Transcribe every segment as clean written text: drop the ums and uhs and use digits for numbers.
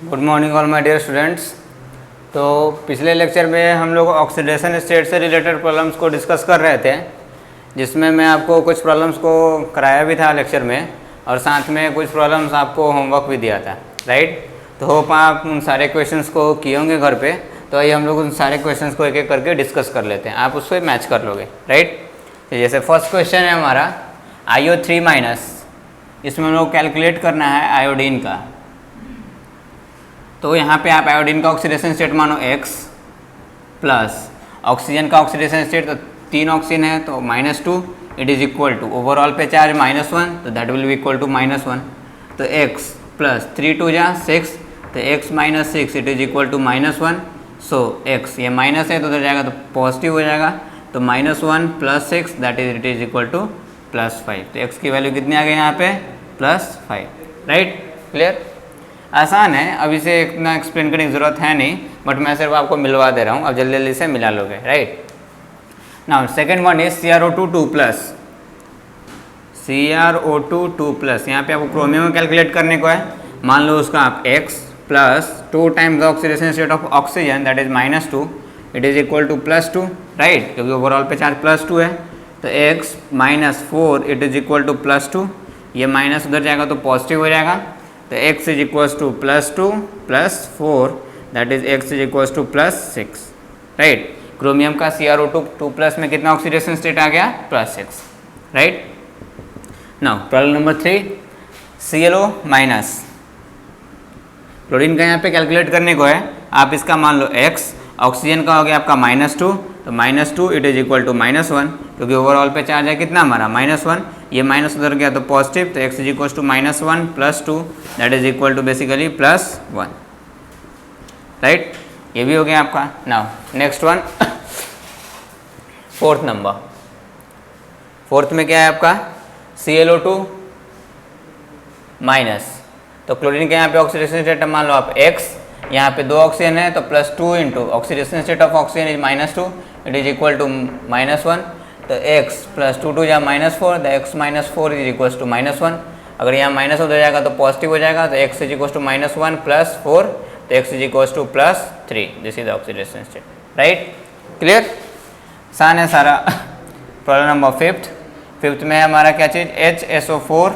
Good morning all my dear students. तो पिछले lecture में हम लोग ऑक्सीडेशन स्टेट से रिलेटेड प्रॉब्लम्स को डिस्कस कर रहे थे, जिसमें मैं आपको कुछ प्रॉब्लम्स को कराया भी था लेक्चर में और साथ में कुछ प्रॉब्लम्स आपको होमवर्क भी दिया था, राइट। तो होप आप उन सारे क्वेश्चंस को किए होंगे घर पे। तो आइए हम लोग उन सारे क्वेश्चंस को एक एक करके डिस्कस कर लेते हैं, आप उसको मैच कर लोगे, राइट। तो जैसे फर्स्ट क्वेश्चन है हमारा IO3-, इसमें हम लोग कैलकुलेट करना है आयोडीन का। तो यहाँ पे आप आयोडीन का ऑक्सीडेशन स्टेट मानो X प्लस ऑक्सीजन का ऑक्सीडेशन स्टेट, तो 3 ऑक्सीजन है तो -2, it is equal to overall पे चार्ज -1, तो that will be equal to -1। तो X प्लस 3 2 जा 6, तो X - 6 it is equal to -1। So X ये माइनस है तो उधर जाएगा तो पॉजिटिव हो जाएगा, तो -1 plus 6 that is it is equal to +5। तो X की वैल्यू कितनी आ गई यहाँ पे +5, राइट। क्लियर, आसान है, अभी से इतना एक्सप्लेन करने की ज़रूरत है नहीं, बट मैं सिर्फ आपको मिलवा दे रहा हूँ, अब जल्दी जल्दी से मिला लोगे, right. Now second one is CrO2 2+, CrO2 2+। यहाँ पे आपको क्रोमियम कैलकुलेट करने को है। मान लो उसका आप X plus 2 times the oxidation state of oxygen that is -2, it is equal to +2, right, क्योंकि ओवरऑल पे चार्ज +2 है। तो X -4 it is equal to +2, ये माइनस उधर जाएगा तो पॉजिटिव हो जाएगा। तो X is equals to +2 + 4 that is X is equals to +6, right. Chromium का CrO2 2+ में कितना ऑक्सीडेशन स्टेट आ गया +6, right. Now problem number 3 ClO-। Chlorine का यहाँ पे कैलकुलेट करने को है। आप इसका मान लो X, ऑक्सीजन का हो गया आपका -2, तो -2 इट इज इक्वल टू -1, क्योंकि ओवरऑल पे चार्ज है कितना हमारा -1, ये माइनस उधर गया तो पॉजिटिव, तो X is equal to -1 + 2 that is equal to basically +1, right. ये भी हो गया आपका। Now next one, fourth number. Fourth में क्या है आपका ClO2-। तो क्लोरीन के यहाँ पे ऑक्सीडेशन स्टेट मान लो आप X, यहाँ पे 2 ऑक्सीजन है तो +2 into oxidation state of oxygen is -2, it is equal to -1। तो X प्लस 2 2 जा -4, the X -4 is equal to -1। अगर यहाँ माइनस हो जाएगा तो पॉजिटिव हो जाएगा, तो X इज इक्वल टू -1 + 4, तो X is equal to +3, this is the oxidation state, right. Clear, आसान है सारा। प्रॉब्लम नंबर फिफ्थ में हमारा क्या चीज़ HSO4-।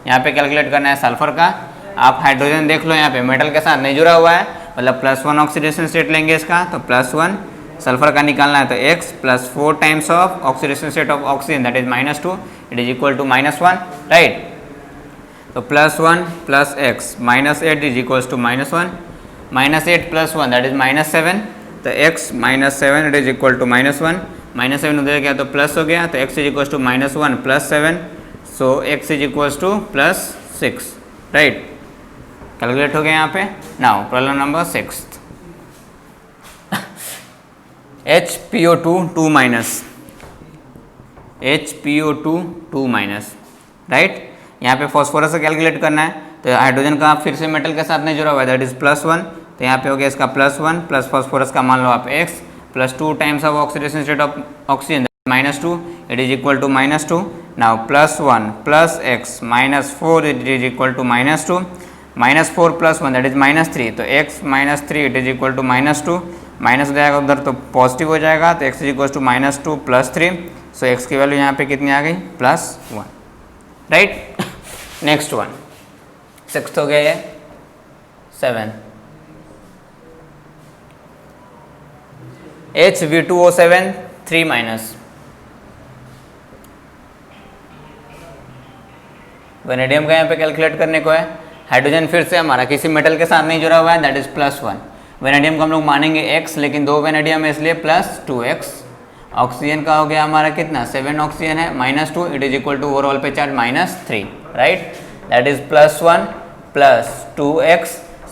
यहाँ पे कैलकुलेट करना है सल्फर का। आप हाइड्रोजन देख लो, यहाँ पे मेटल के साथ नहीं जुड़ा हुआ है, मतलब +1 ऑक्सीडेशन स्टेट लेंगे इसका, तो +1 सल्फर का निकालना है, तो X plus 4 times of oxidation state of oxygen that is -2, it is equal to -1, right. तो +1 + X -8 is equal to -1, -8 + 1 that is -7, तो X -7 it is equal to -1, -7 उधर गया तो प्लस हो गया, तो X is equal to -1 + 7, so X is equal to +6, right. Calculate हो गया यहाँ पे। Now problem number 6 HPO2 2-। HPO2 2-, right. यहाँ पे फॉस्फोरस से कैलकुलेट करना है, तो हाइड्रोजन का फिर से मेटल के साथ नहीं जुड़ा हुआ है दैट इज +1, तो यहाँ पे हो गया इसका +1 प्लस फॉस्फोरस का मान लो आप X plus 2 times of oxidation state of oxygen -2, it is equal to -2। Now +1 + X -4 it is equal to -2, -4 + 1 that is -3, तो X -3 it is equal to -2, minus हो जाएगा उधर तो पॉजिटिव हो जाएगा, तो X is equal to -2 + 3, so X की value यहाँ पे कितनी आ गई +1, राइट। नेक्स्ट वन 6 हो गया ये। 7 HV2O7 3-। वेनेडियम का यहाँ पे कैलकुलेट करने को है। हाइड्रोजन फिर से हमारा किसी मेटल के साथ नहीं जुड़ा हुआ है दैट इज +1। वेनेडियम को हम लोग मानेंगे X, लेकिन 2 वेनेडियम है इसलिए +2X। ऑक्सीजन का हो गया हमारा कितना 7 ऑक्सीजन है -2, it is equal to overall पे charge -3, right. That is +1 + 2X,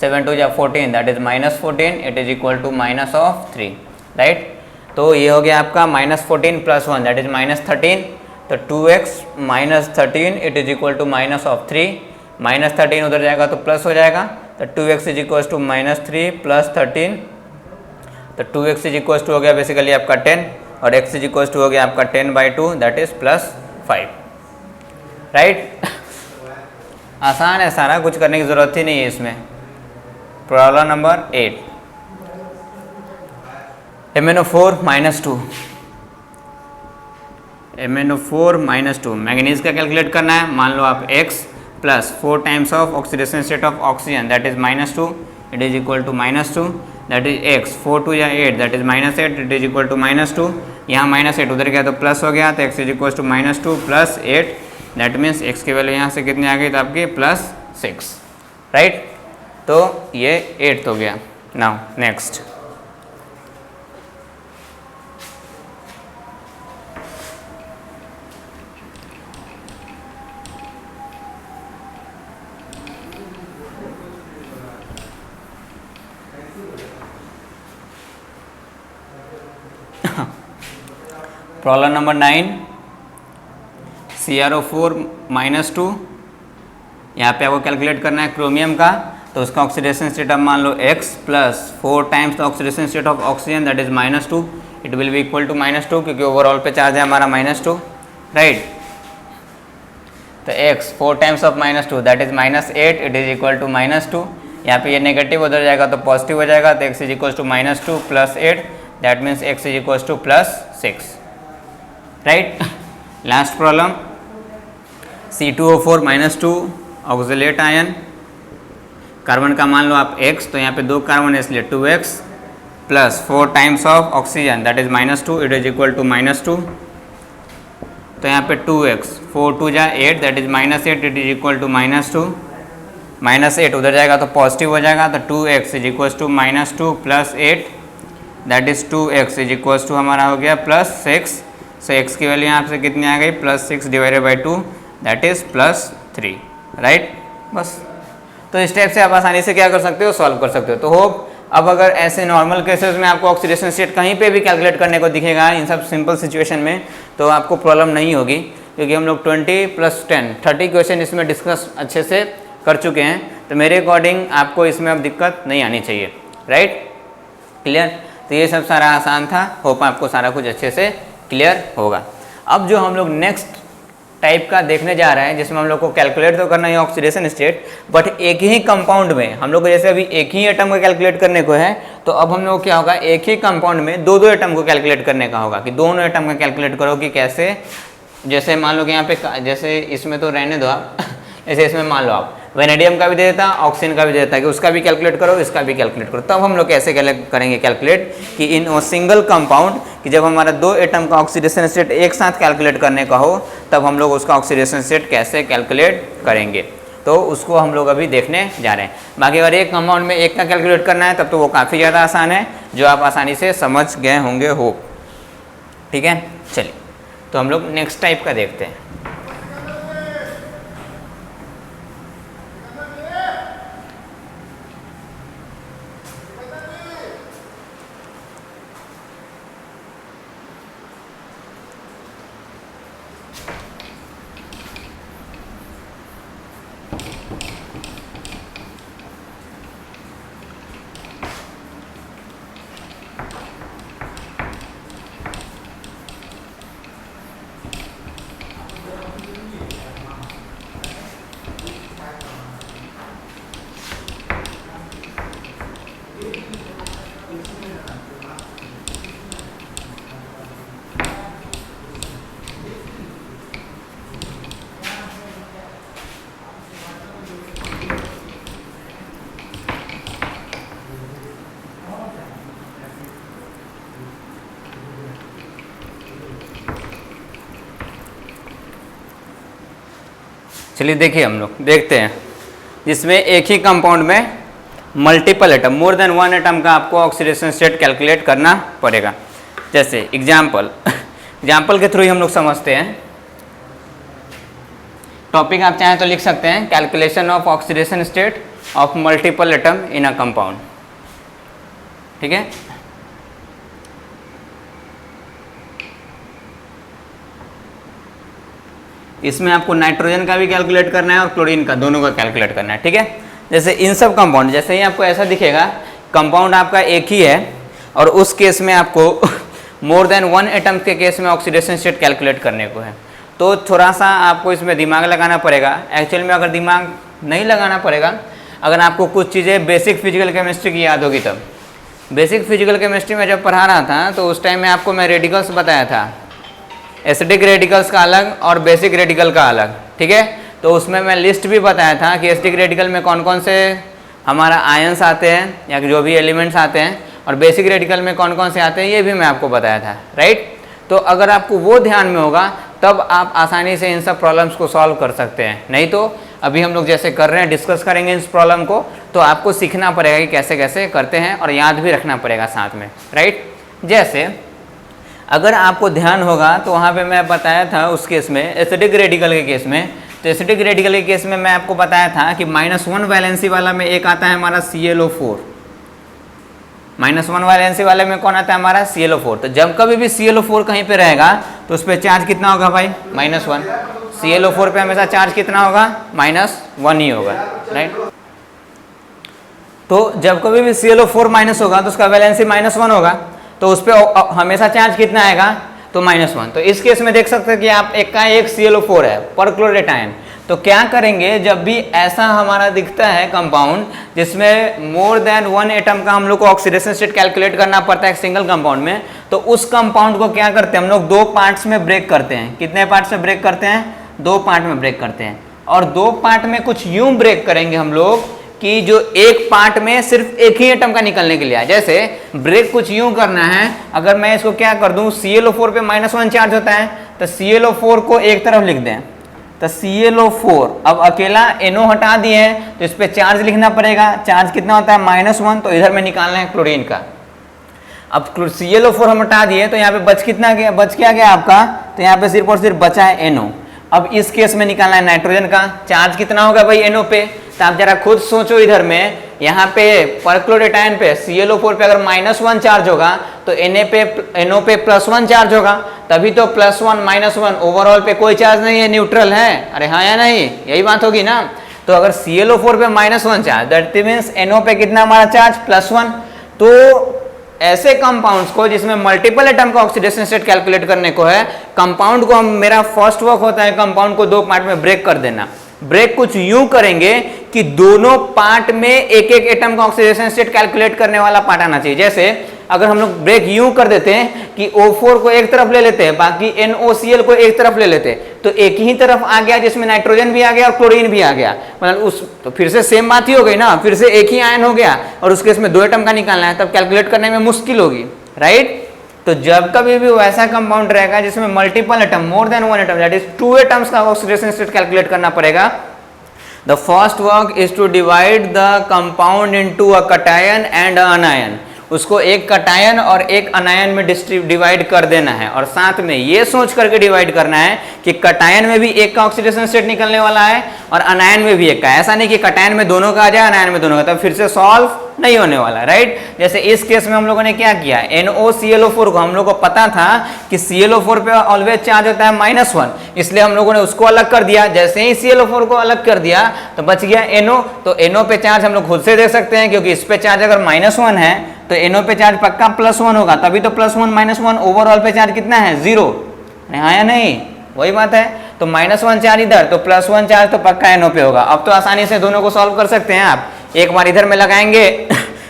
7 2 जा 14 that is -14, it is equal to -3, right. तो ये हो गया आपका -14 + 1 दैट इज -13, तो 2X -13 it is equal to -3, -13 उधर जाएगा तो प्लस हो जाएगा, तो 2X इज इक्वल टू -3 + 13, तो 2X इज इक्वल टू हो गया बेसिकली आपका 10, और X इज इक्वल टू हो गया आपका 10/2 दैट इज +5, राइट। आसान है सारा, कुछ करने की ज़रूरत ही नहीं है इसमें। Problem number 8, MnO4 -2, MnO4 -2 manganese का कैलकुलेट करना है। मान लो आप x plus 4 times of oxidation state of oxygen that is -2, it is equal to -2, that is x 4 2 या 8 that is -8, it is equal to -2। यहाँ -8 उधर गया तो प्लस हो गया, तो x is equal to -2 plus 8, that means x की value यहाँ से कितनी आ गई, तो आपकी +6, राइट। तो ये 8 हो गया। Now next, problem number 9, CrO4 -2, यहाँ पे आपको कैलकुलेट करना है क्रोमियम का, तो उसका ऑक्सीडेशन स्टेट आप मान लो x plus 4 times the oxidation state of oxygen that is -2, it will be equal to -2 क्योंकि ओवरऑल पे चार्ज है हमारा -2, राइट। तो x 4 times of -2 that is -8, it is equal to -2। यहाँ पे ये नेगेटिव उधर जाएगा तो पॉजिटिव हो जाएगा, तो x is equal to -2 plus 8, that means x is equal to +6, right. Last problem, C2O4 -2 oxalate ion, carbon का मान लो आप x, तो यहाँ पे 2 कार्बन है इसलिए 2x plus 4 times of oxygen that is -2, it is equal to -2। तो यहाँ पे 2x 4 2 जा 8 that is -8, it is equal to -2, -8 उधर जाएगा तो पॉजिटिव हो जाएगा, तो 2x is equal to -2 plus 8, that is 2x is equal to हमारा हो गया +6। सो x की वैल्यू यहाँ से कितनी आ गई, +6 divided by 2 that is +3, right. बस, तो इस टाइप से आप आसानी से क्या कर सकते हो, सॉल्व कर सकते हो। तो होप अब अगर ऐसे नॉर्मल केसेस में आपको ऑक्सीडेशन स्टेट कहीं पे भी कैलकुलेट करने को दिखेगा इन सब सिंपल सिचुएशन में, तो आपको प्रॉब्लम नहीं होगी, क्योंकि हम लोग 20 + 10 30 क्वेश्चन इसमें डिस्कस अच्छे से कर चुके हैं। तो मेरे अकॉर्डिंग आपको इसमें अब दिक्कत नहीं आनी चाहिए, राइट, क्लियर। तो ये सब सारा आसान था, होप आपको सारा कुछ अच्छे से क्लियर होगा। अब जो हम लोग नेक्स्ट टाइप का देखने जा रहे हैं, जिसमें हम लोग को कैलकुलेट तो करना है ऑक्सीडेशन स्टेट, बट एक ही कंपाउंड में हम लोग को, जैसे अभी एक ही एटम को कैलकुलेट करने को है, तो अब हम लोग क्या होगा, एक ही कंपाउंड में दो दो एटम को कैलकुलेट करने का होगा, कि दोनों एटम का कैलकुलेट करो कि कैसे। जैसे मान लो कि यहाँ पे, जैसे इसमें तो रहने दो आप ऐसे इसमें मान लो आप वेनेडियम का भी दे देता, ऑक्सीजन का भी दे देता, कि उसका भी कैलकुलेट करो, इसका भी कैलकुलेट करो। तब हम लोग कैसे करेंगे कैलकुलेट, कि इन सिंगल कंपाउंड, कि जब हमारा दो एटम का ऑक्सीडेशन स्टेट एक साथ कैलकुलेट करने का हो, तब हम लोग उसका ऑक्सीडेशन स्टेट कैसे कैलकुलेट करेंगे, तो उसको हम लोग अभी देखने जा रहे हैं। बाकी अगर एक कंपाउंड में एक का कैलकुलेट करना है, तब तो वो काफ़ी ज़्यादा आसान है, जो आप आसानी से समझ गए होंगे, हो, ठीक है। चलिए, तो हम लोग नेक्स्ट टाइप का देखते हैं। चलिए देखिए, हम लोग देखते हैं, जिसमें एक ही कंपाउंड में multiple atom, more than one atom का आपको ऑक्सीडेशन स्टेट कैलकुलेट करना पड़ेगा। जैसे एग्जाम्पल के थ्रू ही हम लोग समझते हैं। टॉपिक आप चाहें तो लिख सकते हैं, calculation of oxidation state of multiple atom in a compound, ठीक है। इसमें आपको नाइट्रोजन का भी कैलकुलेट करना है और क्लोरीन का, दोनों का कैलकुलेट करना है, ठीक है। जैसे इन सब कंपाउंड, जैसे ही आपको ऐसा दिखेगा कंपाउंड आपका एक ही है, और उस केस में आपको मोर देन वन एटम के केस में ऑक्सीडेशन स्टेट कैलकुलेट करने को है, तो थोड़ा सा आपको इसमें दिमाग लगाना पड़ेगा। एक्चुअल में अगर दिमाग नहीं लगाना पड़ेगा, अगर आपको कुछ चीज़ें बेसिक फिजिकल केमिस्ट्री की याद होगी तब। बेसिक फिजिकल केमिस्ट्री में जब पढ़ा रहा था तो उस टाइम में आपको मैं रेडिकल्स बताया था, एसिडिक रेडिकल्स का अलग और बेसिक रेडिकल का अलग, ठीक है। तो उसमें मैं लिस्ट भी बताया था कि एसिडिक रेडिकल में कौन कौन से हमारा आयंस आते हैं या जो भी एलिमेंट्स आते हैं, और बेसिक रेडिकल में कौन कौन से आते हैं ये भी मैं आपको बताया था, राइट। तो अगर आपको वो ध्यान में होगा तब आप आसानी से इन सब प्रॉब्लम्स को सॉल्व कर सकते हैं। नहीं तो अभी हम लोग जैसे कर रहे हैं, डिस्कस करेंगे इस प्रॉब्लम को, तो आपको सीखना पड़ेगा कि कैसे कैसे करते हैं और याद भी रखना पड़ेगा साथ में, राइट। जैसे अगर आपको ध्यान होगा तो वहाँ पे मैं बताया था उस केस में, एसिडिक रेडिकल के केस में, तो एसिडिक रेडिकल के केस में मैं आपको बताया था कि -1 वैलेंसी वाला में एक आता है हमारा ClO4, -1 वैलेंसी वाले में कौन आता है हमारा ClO4। तो जब कभी भी ClO4 कहीं पे रहेगा तो उस पर चार्ज कितना होगा भाई, -1। ClO4 पे हमेशा चार्ज कितना होगा, -1 ही होगा, राइट। तो जब कभी भी ClO4 माइनस होगा तो उसका वैलेंसी -1 होगा, तो उस पर हमेशा चार्ज कितना आएगा, तो -1। तो इस केस में देख सकते हैं कि आप एक का एक ClO4 है, परक्लोरेट आयन। तो क्या करेंगे, जब भी ऐसा हमारा दिखता है कंपाउंड जिसमें मोर देन 1 एटम का हम लोग को ऑक्सीडेशन स्टेट कैलकुलेट करना पड़ता है एक सिंगल कंपाउंड में, तो उस कंपाउंड को क्या करते हैं हम लोग, 2 पार्ट्स में ब्रेक करते हैं। कितने पार्ट्स में ब्रेक करते हैं, 2 पार्ट में ब्रेक करते हैं। और 2 पार्ट में कुछ यूं ब्रेक करेंगे हम लोग कि जो एक पार्ट में सिर्फ एक ही एटम का निकलने के लिए है। जैसे ब्रेक कुछ यूं करना है, अगर मैं इसको क्या कर दूं, ClO4 पे -1 चार्ज होता है, तो ClO4 को एक तरफ लिख दें, तो ClO4 अब अकेला NO हटा दिए हैं तो इस पे चार्ज लिखना पड़ेगा। चार्ज कितना होता है, -1, तो इधर में निकालना है क्लोरीन का। अब ClO4 हम हटा दिए तो यहाँ पे बच कितना गया, बच क्या गया आपका, तो यहाँ पे सिर्फ और सिर्फ बचा है NO। अब इस केस में निकालना है नाइट्रोजन का, चार्ज कितना होगा भाई NO पे, तो आप जरा खुद सोचो, इधर में यहाँ पे परक्लोरेट आयन पे ClO4 पे अगर -1 चार्ज होगा तो NO पे +1 चार्ज होगा, तभी तो +1 -1 ओवरऑल पे कोई चार्ज नहीं है, न्यूट्रल है। अरे हाँ या नहीं, यही बात होगी ना। तो अगर ClO4 पे -1 चार्ज, दैट मीन्स NO पे कितना हमारा चार्ज, +1। तो ऐसे कंपाउंड्स को जिसमें मल्टीपल एटम का ऑक्सीडेशन स्टेट कैलकुलेट करने को है, कंपाउंड को हम, मेरा फर्स्ट वर्क होता है कंपाउंड को 2 पार्ट में ब्रेक कर देना। ब्रेक कुछ यूं करेंगे कि दोनों पार्ट में एक एक एटम का ऑक्सीडेशन स्टेट कैलकुलेट करने वाला पार्ट आना चाहिए। जैसे अगर हम लोग ब्रेक यूं कर देते हैं कि O4 को एक तरफ ले लेते हैं, बाकी NOCl को एक तरफ ले लेते हैं, तो एक ही तरफ आ गया जिसमें नाइट्रोजन भी आ गया और क्लोरीन भी आ गया, मतलब उस, तो फिर से सेम बात ही हो गई ना, फिर से एक ही आयन हो गया, और उसके इसमें 2 एटम का निकालना है, तब कैलकुलेट करने में मुश्किल होगी, राइट। तो जब कभी भी वैसा कंपाउंड रहेगा जिसमें multiple atom, more than 1 atom, that is 2 atoms का ऑक्सीडेशन स्टेट कैलकुलेट करना पड़ेगा। The first work is to divide the compound into a cation and an anion। उसको एक कटायन और एक अनायन में डिवाइड कर देना है, और साथ में ये सोच करके डिवाइड करना है कि कटायन में भी एक का ऑक्सीडेशन स्टेट निकलने वाला है और अनायन में भी एक का। ऐसा नहीं कि कटायन में दोनों का आ जाए, अनायन में दोनों का, तब फिर से सॉल्व नहीं होने वाला, राइट। जैसे इस केस में हम लोगों ने क्या किया, NOClO4 को हम लोग को पता था कि ClO4 पे ऑलवेज चार्ज होता है -1, इसलिए हम लोगों ने उसको अलग कर दिया। जैसे ही ClO4 को अलग कर दिया तो बच गया NO। तो NO पे चार्ज हम लोग खुद से देख सकते हैं, क्योंकि इस पे चार्ज अगर -1 है तो NO पे चार्ज पक्का +1 होगा, तभी तो +1 -1 ओवरऑल पे चार्ज कितना है, 0। हाँ या नहीं, वही बात है। तो -1 चार्ज इधर, तो +1 चार्ज तो पक्का NO पे होगा। अब तो आसानी से दोनों को सॉल्व कर सकते हैं आप। एक बार इधर में लगाएंगे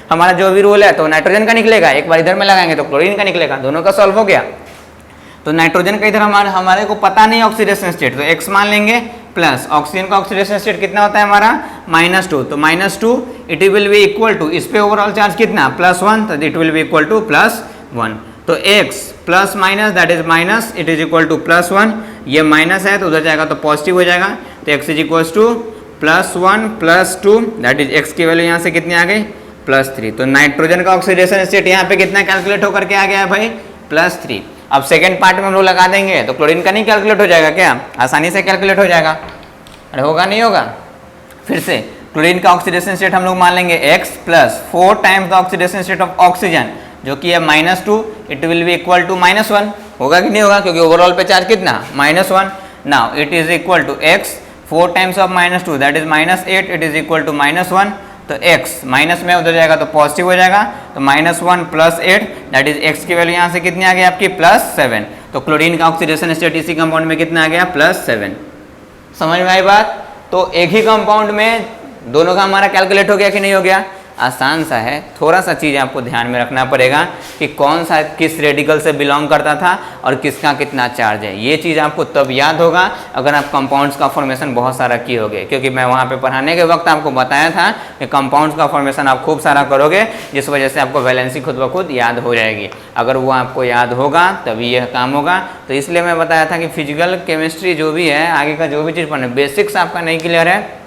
हमारा जो भी रूल है तो नाइट्रोजन का निकलेगा, एक बार इधर में लगाएंगे तो क्लोरीन का निकलेगा, दोनों का सॉल्व हो गया। तो नाइट्रोजन का इधर हमारे को पता नहीं ऑक्सीडेशन स्टेट, तो x मान लेंगे, प्लस ऑक्सीजन का ऑक्सीडेशन स्टेट कितना होता है हमारा, -2, तो -2 it will be equal to, इस पे ओवरऑल चार्ज कितना, +1, तो it will be equal to +1। तो x plus minus that is minus, it is equal to +1, ये माइनस है तो उधर जाएगा तो पॉजिटिव हो जाएगा, तो x is equal to +1 +2, that is x की वैल्यू यहाँ से कितनी आ गई, +3। तो नाइट्रोजन का ऑक्सीडेशन स्टेट यहाँ पे कितना कैलकुलेट होकर के आ गया है भाई, +3। अब सेकंड पार्ट में हम लोग लगा देंगे तो क्लोरीन का नहीं कैलकुलेट हो जाएगा क्या, आसानी से कैलकुलेट हो जागा, अरे होगा नहीं होगा। फिर से क्लोरीन का ऑक्सीडेशन स्टेट हम लोग मान लेंगे x plus 4 times the oxidation state of oxygen, जो कि है -2, it will be equal to -1, होगा कि नहीं होगा, क्योंकि ओवरऑल पे चार्ज कितना, -1। Now it is equal to x 4 times of -2 that is -8, it is equal to -1, तो x माइनस में उधर जाएगा तो पॉजिटिव हो जाएगा, तो -1 + 8 दैट इज x की वैल्यू यहाँ से कितनी आ गई आपकी +7। तो क्लोरीन का ऑक्सीडेशन स्टेट इसी कंपाउंड में कितना आ गया +7। समझ में आई बात? तो एक ही कंपाउंड में दोनों का हमारा कैलकुलेट हो गया कि नहीं हो गया? आसान सा है, थोड़ा सा चीज़ आपको ध्यान में रखना पड़ेगा कि कौन सा किस रेडिकल से बिलोंग करता था और किसका कितना चार्ज है। ये चीज़ आपको तब याद होगा अगर आप कंपाउंड्स का फॉर्मेशन बहुत सारा किए होगे, क्योंकि मैं वहाँ पे पढ़ाने के वक्त आपको बताया था कि कंपाउंड्स का फॉर्मेशन आप खूब सारा करोगे, जिस वजह से आपको वैलेंसी खुद ब खुद याद हो जाएगी। अगर वो आपको याद होगा तभी यह काम होगा। तो इसलिए मैं बताया था कि फिजिकल केमिस्ट्री जो भी है, आगे का जो भी चीज़ पढ़ना, बेसिक्स आपका नहीं क्लियर है,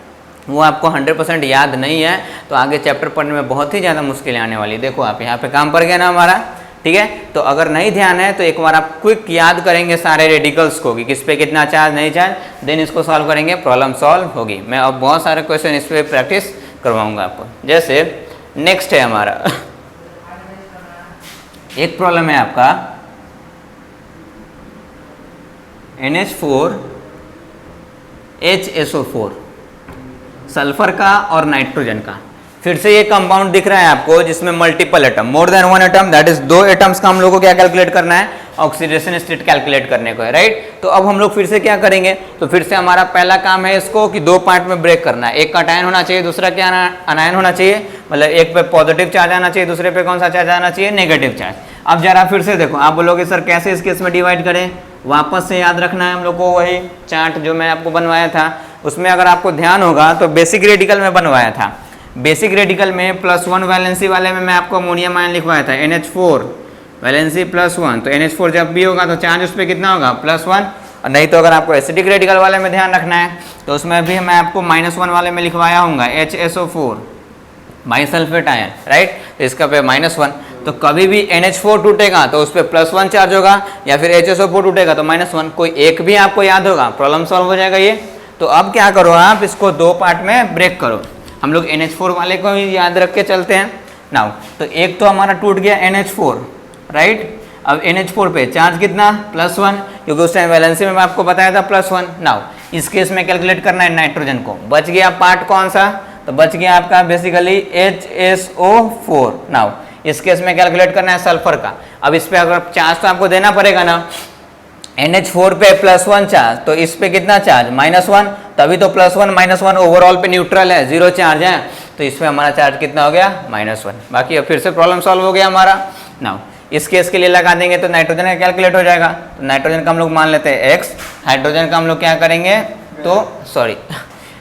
वो आपको 100% याद नहीं है, तो आगे चैप्टर पढ़ने में बहुत ही ज़्यादा मुश्किलें आने वाली। देखो आप यहाँ पे काम पड़ गया ना हमारा, ठीक है। तो अगर नहीं ध्यान है तो एक बार आप क्विक याद करेंगे सारे रेडिकल्स को कि किस पे कितना चार्ज नहीं चार्ज, देन इसको सॉल्व करेंगे, प्रॉब्लम सॉल्व होगी। मैं अब बहुत सारे क्वेश्चन इस पर प्रैक्टिस करवाऊँगा आपको। जैसे नेक्स्ट है हमारा एक प्रॉब्लम है आपका NH4 HSO4 सल्फर का और नाइट्रोजन का। फिर से ये कंपाउंड दिख रहा है आपको जिसमें multiple atom, more than one atom, that is 2 atoms का हम लोग को क्या कैलकुलेट करना है? ऑक्सीडेशन स्टेट कैलकुलेट करने को है, राइट। तो अब हम लोग फिर से क्या करेंगे? तो फिर से हमारा पहला काम है इसको कि 2 पार्ट में ब्रेक करना है। एक कटायन होना चाहिए, दूसरा क्या अनायन होना चाहिए, मतलब एक पे पॉजिटिव चार्ज आना चाहिए, दूसरे पे कौन सा चार्ज आना चाहिए? Negative charge. अब जरा फिर से देखो, आप बोलोगे सर कैसे इस केस में डिवाइड करें? वापस से याद रखना है हम लोग को वही चार्ट जो मैं आपको बनवाया था, उसमें अगर आपको ध्यान होगा तो बेसिक रेडिकल में बनवाया था। बेसिक रेडिकल में +1 वैलेंसी वाले में मैं आपको अमोनियम आयन लिखवाया था, NH4 वैलेंसी +1। तो NH4 जब भी होगा तो चार्ज उस पर कितना होगा? +1। और नहीं तो अगर आपको एसिडिक रेडिकल वाले में ध्यान रखना है तो उसमें भी मैं आपको -1 वाले में लिखवाया हूँगा, HSO4 बाइसल्फेट आयन, राइट। तो इसका पे -1। तो कभी भी NH4 टूटेगा तो उस पर +1 चार्ज होगा, या फिर HSO4 टूटेगा तो -1। कोई एक भी आपको याद होगा, प्रॉब्लम सॉल्व हो जाएगा ये। तो अब क्या करो, आप इसको 2 पार्ट में ब्रेक करो। हम लोग NH4 वाले को ही याद रख के चलते हैं नाउ। तो एक तो हमारा टूट गया NH4, राइट। अब NH4 पे चार्ज कितना? +1, क्योंकि उस टाइम वैलेंसी में मैं आपको बताया था +1। नाउ इस केस में कैलकुलेट करना है नाइट्रोजन को। बच गया पार्ट कौन सा? तो बच गया आपका बेसिकली HSO4। नाउ इस केस में कैलकुलेट करना है सल्फर का। अब इस पे अगर चार्ज तो आपको देना पड़ेगा ना, NH4 पे +1 चार्ज, तो इस पे कितना चार्ज? -1। तभी तो +1 -1 ओवरऑल पे न्यूट्रल है, 0 चार्ज है, तो इसमें हमारा चार्ज कितना हो गया? -1। बाकी अब फिर से प्रॉब्लम सॉल्व हो गया हमारा। नाउ इस केस के लिए लगा देंगे तो नाइट्रोजन का कैलकुलेट हो जाएगा। तो नाइट्रोजन का हम लोग मान लेते हैं x, हाइड्रोजन का हम लोग क्या करेंगे? तो सॉरी,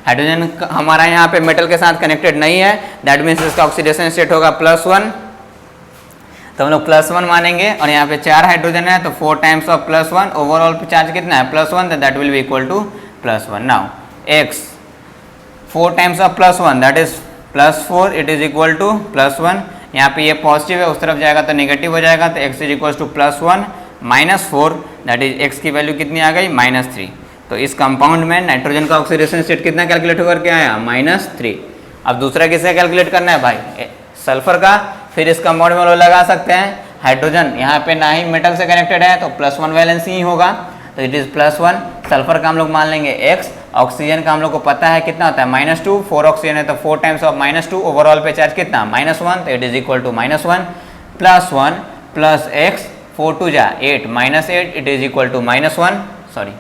हाइड्रोजन हमारा यहाँ पे मेटल के साथ कनेक्टेड नहीं है, दैट मीन्स इसका ऑक्सीडेशन स्टेट होगा +1। तो हम लोग +1 मानेंगे, और यहाँ पे 4 हाइड्रोजन है तो 4 टाइम्स ऑफ +1, ओवरऑल पे चार्ज कितना है? +1, that will be equal to +1। Now x 4 times of +1 that is +4, it is equal to +1। यहाँ पे ये पॉजिटिव है, उस तरफ जाएगा तो नेगेटिव हो जाएगा, तो x is equal to +1 -4, that is x की वैल्यू कितनी आ गई? -3। तो इस कंपाउंड में नाइट्रोजन का ऑक्सीडेशन स्टेट कितना कैलकुलेट होकर के आया? -3। अब दूसरा किसे कैलकुलेट करना है भाई? सल्फर का। फिर इस कंपाउंड में लोग लगा सकते हैं हाइड्रोजन, यहाँ पे ना ही मेटल से कनेक्टेड है तो +1 वैलेंसी ही होगा, तो इट इज़ +1। सल्फर का हम लोग मान लेंगे x, ऑक्सीजन का हम लोग को पता है कितना होता है? -2, 4 ऑक्सीजन है तो 4 टाइम्स ऑफ -2, ओवरऑल पे चार्ज कितना? -1, तो it is equal to -1 +1 plus x, 4 2 जा 8 -8, it is equal to -1, sorry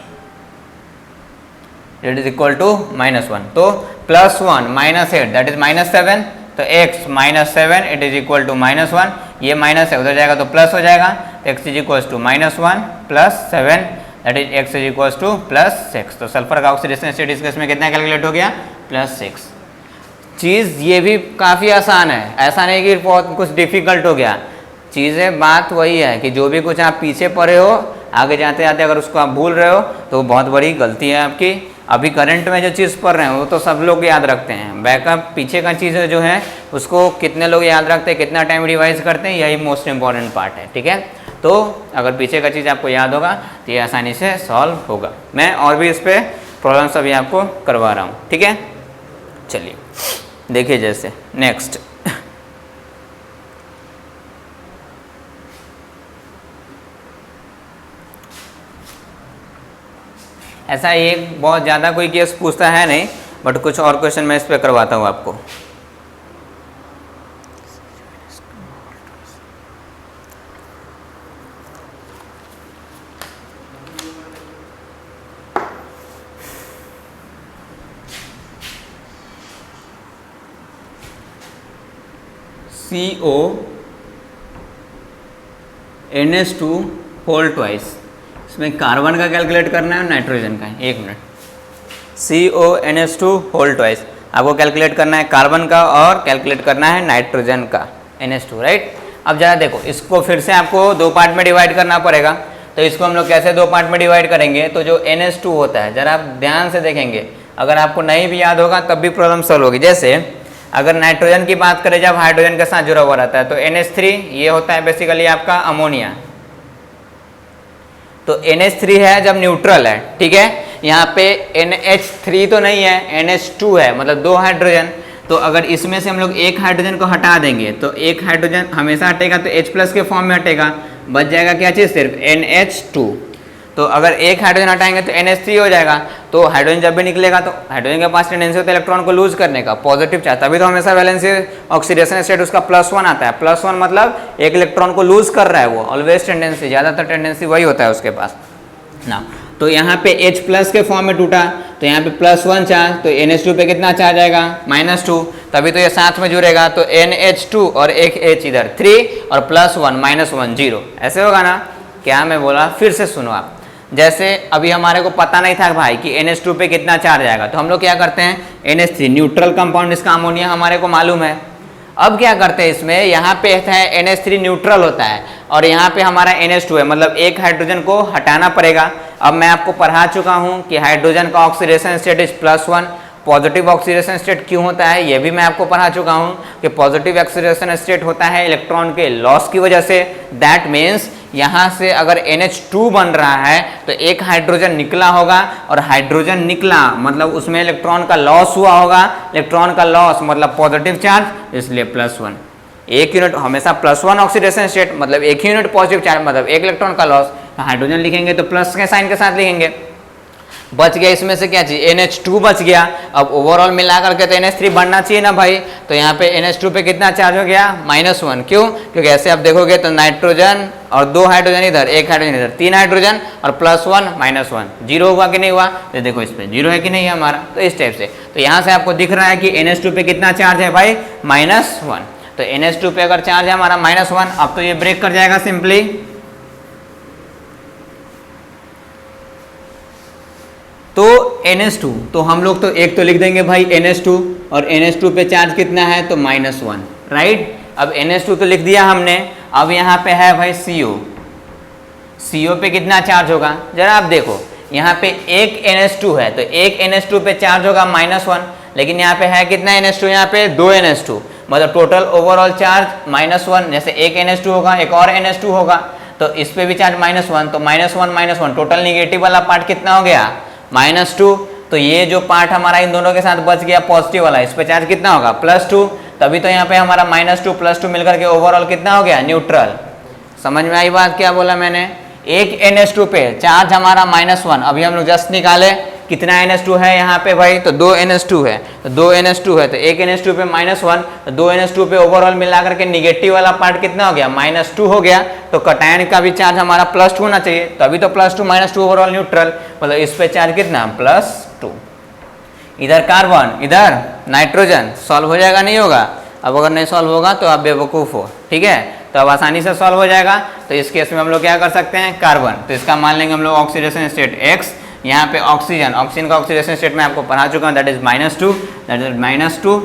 it is equal to -1। तो +1 -8 दैट इज -7, तो x -7 it is equal to -1। ये माइनस है, उधर जाएगा तो प्लस हो जाएगा, x is equal to -1 + 7 that is x is equal to +6। तो सल्फर का ऑक्सीडेशन स्टेट इस केस में कितना कैलकुलेट हो गया? +6। चीज़ ये भी काफ़ी आसान है, ऐसा नहीं कि बहुत कुछ डिफिकल्ट हो गया। चीज़ें बात वही है कि जो भी कुछ आप पीछे पढ़े हो, आगे जाते जाते अगर उसको आप भूल रहे हो तो बहुत बड़ी गलती है आपकी। अभी करंट में जो चीज़ पढ़ रहे हैं वो तो सब लोग याद रखते हैं, बैकअप पीछे का चीज़ जो है उसको कितने लोग याद रखते हैं, कितना टाइम रिवाइज करते हैं, यही मोस्ट इंपॉर्टेंट पार्ट है। ठीक है, तो अगर पीछे का चीज़ आपको याद होगा तो ये आसानी से सॉल्व होगा। मैं और भी इस पर प्रॉब्लम्स अभी आपको करवा रहा हूँ। ठीक है, चलिए देखिए जैसे नेक्स्ट ऐसा एक बहुत ज़्यादा कोई केस पूछता है नहीं, बट कुछ और क्वेश्चन मैं इस पर करवाता हूँ आपको। CONH2 whole twice. इसमें कार्बन का कैलकुलेट करना है और नाइट्रोजन का। एक मिनट, CONH2 होल ट्वाइस आपको कैलकुलेट करना है कार्बन का और कैलकुलेट करना है नाइट्रोजन का NH2, राइट। अब जरा देखो, इसको फिर से आपको दो पार्ट में डिवाइड करना पड़ेगा। तो इसको हम लोग कैसे दो पार्ट में डिवाइड करेंगे, तो जो NH2 होता है, जरा आप ध्यान से देखेंगे, अगर आपको नहीं भी याद होगा तब भी प्रॉब्लम सॉल्व होगी। जैसे अगर नाइट्रोजन की बात करें जब हाइड्रोजन के साथ जुड़ा हुआ रहता है तो NH3 ये होता है बेसिकली आपका अमोनिया। तो NH3 है जब न्यूट्रल है, ठीक है। यहाँ पे NH3 तो नहीं है, NH2 है, मतलब दो हाइड्रोजन। तो अगर इसमें से हम लोग एक हाइड्रोजन को हटा देंगे तो एक हाइड्रोजन हमेशा हटेगा तो H+ के फॉर्म में हटेगा, बच जाएगा क्या चीज़, सिर्फ NH2। तो अगर एक हाइड्रोजन हटाएंगे तो NH3 हो जाएगा। तो हाइड्रोजन जब भी निकलेगा तो हाइड्रोजन के पास टेंडेंसी होता है इलेक्ट्रॉन को लूज करने का, पॉजिटिव चार्ज, तभी तो हमेशा वैलेंसी ऑक्सीडेशन स्टेट उसका +1 आता है। +1 मतलब एक इलेक्ट्रॉन को लूज कर रहा है वो, ऑलवेज टेंडेंसी, ज़्यादातर टेंडेंसी वही होता है उसके पास ना। तो यहाँ पे H+ के फॉर्म में टूटा तो यहाँ पे +1 चार्ज, तो NH2 पे कितना चार्ज आएगा, -2, तभी तो ये साथ में जुड़ेगा। तो NH2 और एक H इधर 3 और +1 -1 0, ऐसे होगा ना। क्या मैं बोला, फिर से सुनो आप। जैसे अभी हमारे को पता नहीं था भाई कि NH2 पे कितना चार्ज आएगा, तो हम लोग क्या करते हैं, NH3 न्यूट्रल कंपाउंड, इसका अमोनिया हमारे को मालूम है। अब क्या करते हैं इसमें, यहाँ पे है NH3 न्यूट्रल होता है और यहाँ पे हमारा NH2 है, मतलब एक हाइड्रोजन को हटाना पड़ेगा। अब मैं आपको पढ़ा चुका हूँ कि हाइड्रोजन का oxidation state is +1। Positive oxidation state क्यों होता है ये भी मैं आपको पढ़ा चुका हूँ कि पॉजिटिव ऑक्सीडेशन स्टेट होता है इलेक्ट्रॉन के लॉस की वजह से। दैट मीन्स यहाँ से अगर NH2 बन रहा है तो एक हाइड्रोजन निकला होगा और हाइड्रोजन निकला मतलब उसमें इलेक्ट्रॉन का लॉस हुआ होगा। इलेक्ट्रॉन का लॉस मतलब पॉजिटिव चार्ज, इसलिए +1। एक यूनिट हमेशा +1 ऑक्सीडेशन स्टेट मतलब एक ही यूनिट पॉजिटिव चार्ज मतलब एक इलेक्ट्रॉन का लॉस। हाइड्रोजन लिखेंगे तो प्लस के साइन के साथ लिखेंगे। बच गया इसमें से क्या चीज, NH2 बच गया। अब ओवरऑल मिला करके तो NH3 बनना चाहिए ना भाई। तो यहाँ पे NH2 पे कितना चार्ज हो गया, -1। क्यों, क्योंकि ऐसे आप देखोगे तो नाइट्रोजन और दो हाइड्रोजन इधर, एक हाइड्रोजन इधर, 3 हाइड्रोजन और +1 -1, 0 हुआ कि नहीं हुआ। तो देखो इस पे 0 है कि नहीं है हमारा। तो इस टाइप से तो यहाँ से आपको दिख रहा है कि NH2 पे कितना चार्ज है भाई, -1। तो NH2 पे अगर चार्ज है हमारा -1, अब तो ये ब्रेक कर जाएगा सिंपली। तो NH2 तो हम लोग तो एक तो लिख देंगे भाई NH2 और NH2 पे चार्ज कितना है तो -1, राइट। अब NH2 तो लिख दिया हमने। अब यहाँ पे है भाई CO पे कितना चार्ज होगा जरा आप देखो। यहाँ पे एक NH2 है तो एक NH2 पे चार्ज होगा -1, लेकिन यहाँ पे है कितना NH2, यहाँ पे 2 NH2 मतलब टोटल ओवरऑल चार्ज -1। जैसे एक NH2 होगा एक और NH2 होगा तो इस पे भी चार्ज -1, तो -1 टोटल निगेटिव वाला पार्ट कितना हो गया, -2। तो ये जो पार्ट हमारा इन दोनों के साथ बच गया पॉजिटिव वाला, इस पे चार्ज कितना होगा, +2। तभी तो यहाँ पे हमारा -2 +2 मिलकर के ओवरऑल कितना हो गया, न्यूट्रल। समझ में आई बात, क्या बोला मैंने। एक NH2 पे चार्ज हमारा -1, अभी हम लोग जस्ट निकाले कितना NH2 है यहाँ पे भाई, तो 2 NH2 है। तो 2 NH2 है तो एक NH2 पे -1, तो 2 NH2 पे ओवरऑल मिला करके निगेटिव वाला पार्ट कितना हो गया, -2 हो गया। तो कटायन का भी चार्ज हमारा +2 होना चाहिए, तभी तो +2 -2 ओवरऑल न्यूट्रल, मतलब इस पे चार्ज कितना, +2। इधर कार्बन इधर नाइट्रोजन, सॉल्व हो जाएगा नहीं होगा। अब अगर नहीं सॉल्व होगा तो आप बेवकूफ़ हो, ठीक है। तो अब आसानी से सॉल्व हो जाएगा। तो इस केस में हम लोग क्या कर सकते हैं, कार्बन, तो इसका मान लेंगे हम लोग ऑक्सीडेशन स्टेट X। यहाँ पे ऑक्सीजन का ऑक्सीडेशन स्टेट में आपको पढ़ा चुका हूँ, that is -2, that is -2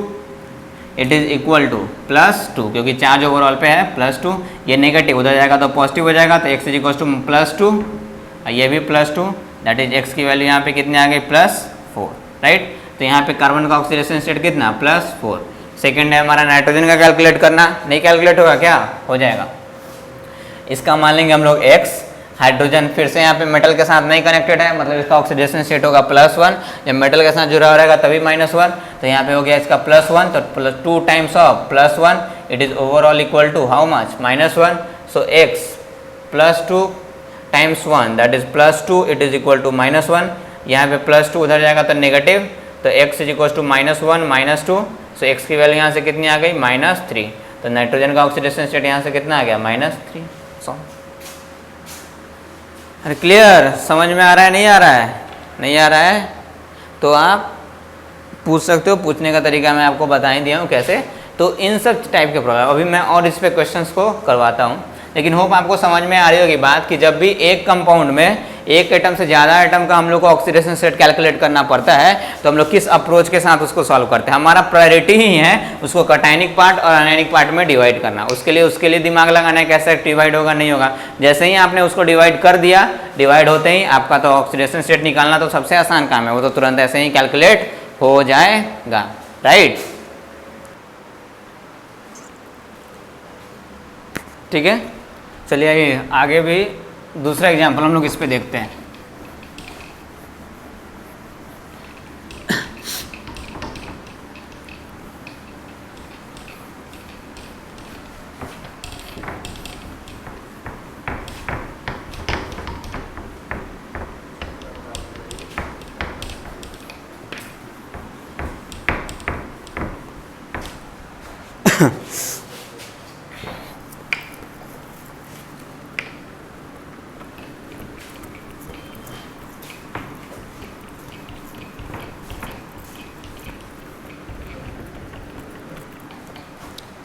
it is equal to +2, क्योंकि चार्ज ओवरऑल पे है +2। ये नेगेटिव उधर जाएगा तो पॉजिटिव हो जाएगा, तो x इज इक्वल टू +2, ये भी +2, दैट इज x की वैल्यू यहाँ पे कितनी आ गई, +4, राइट। तो यहाँ पे कार्बन का ऑक्सीडेशन स्टेट कितना, +4। सेकेंड है हमारा नाइट्रोजन का कैलकुलेट करना, नहीं कैलकुलेट होगा क्या, हो जाएगा। इसका मान लेंगे हम लोग x। हाइड्रोजन फिर से यहाँ पे मेटल के साथ नहीं कनेक्टेड है, मतलब इसका ऑक्सीडेशन स्टेट होगा +1। जब मेटल के साथ जुड़ा रहेगा तभी -1, तो यहाँ पे हो गया इसका +1, तो +2 times of +1 it is overall equal to how much, -1। So x +2 times 1 that is +2 it is equal to -1। यहाँ पे +2 उधर जाएगा तो नेगेटिव, तो x is equal to -1 -2। So x की वैल्यू यहाँ से कितनी आ गई, -3। तो नाइट्रोजन का ऑक्सीडेशन स्टेट यहाँ से कितना आ गया, -3। अरे क्लियर, समझ में आ रहा है, नहीं आ रहा है, नहीं आ रहा है तो आप पूछ सकते हो। पूछने का तरीका मैं आपको बता ही दिया हूँ कैसे। तो इन सब टाइप के प्रॉब्लम अभी मैं और इस पे क्वेश्चंस को करवाता हूँ, लेकिन होप आपको समझ में आ रही होगी बात कि जब भी एक कंपाउंड में एक एटम से ज़्यादा एटम का हम लोग को ऑक्सीडेशन स्टेट कैलकुलेट करना पड़ता है तो हम लोग किस अप्रोच के साथ उसको सॉल्व करते हैं। हमारा प्रायोरिटी ही है उसको कटायनिक पार्ट और अनायनिक पार्ट में डिवाइड करना। उसके लिए दिमाग लगाना है कैसे डिवाइड होगा नहीं होगा। जैसे ही आपने उसको डिवाइड कर दिया, डिवाइड होते ही आपका तो ऑक्सीडेशन स्टेट निकालना तो सबसे आसान काम है, वो तो तुरंत ऐसे ही कैलकुलेट हो जाएगा, राइट। ठीक है, चलिए आइए आगे भी दूसरा एग्जाम्पल हम लोग इस पे देखते हैं।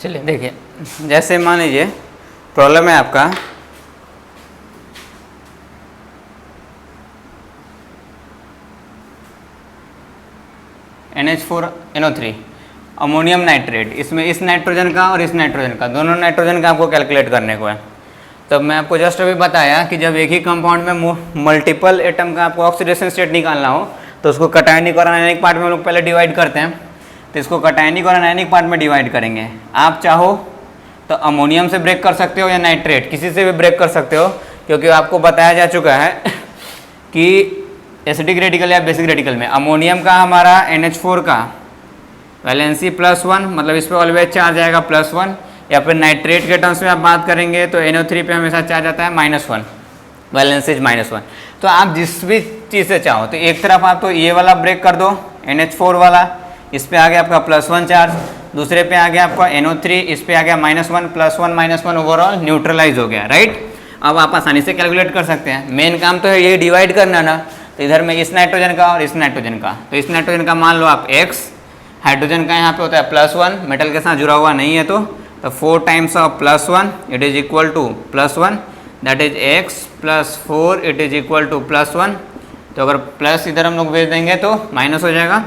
चलिए देखिए, जैसे मान लीजिए प्रॉब्लम है आपका NH4NO3 अमोनियम नाइट्रेट, इसमें इस नाइट्रोजन का और इस नाइट्रोजन का, दोनों नाइट्रोजन का आपको कैलकुलेट करने को है। तब मैं आपको जस्ट अभी बताया कि जब एक ही कंपाउंड में मल्टीपल एटम का आपको ऑक्सीडेशन स्टेट निकालना हो तो उसको कटायनिक और अनायनिक पार्ट में हम लोग पहले डिवाइड करते हैं। तो इसको कटायनिक और अनायनिक पार्ट में डिवाइड करेंगे। आप चाहो तो अमोनियम से ब्रेक कर सकते हो या नाइट्रेट, किसी से भी ब्रेक कर सकते हो, क्योंकि आपको बताया जा चुका है कि एसिडिक रेडिकल या बेसिक रेडिकल में अमोनियम का हमारा NH4 का वैलेंसी +1, मतलब इस पर ऑलवेज चार्ज आएगा +1, या फिर नाइट्रेट के टर्म्स में आप बात करेंगे तो NO3 पे हमेशा चार्ज आता है -1, वैलेंसी -1। तो आप जिस भी चीज़ से चाहो तो एक तरफ आप तो ये वाला ब्रेक कर दो NH4 वाला, इस पे आ गया आपका +1 चार्ज, दूसरे पे आ गया आपका NO3, इस पे आ गया -1, +1 -1 ओवरऑल न्यूट्रलाइज हो गया, राइट। अब आप आसानी से कैलकुलेट कर सकते हैं। मेन काम तो है ये डिवाइड करना ना, तो इधर में इस नाइट्रोजन का और इस नाइट्रोजन का, तो इस नाइट्रोजन का मान लो आप X, हाइड्रोजन का यहाँ पे होता है +1, मेटल के साथ जुड़ा हुआ नहीं है तो 4 times of +1 it is equal to +1, that is X + 4 it is equal to +1। तो अगर प्लस इधर हम लोग भेज देंगे तो माइनस हो जाएगा,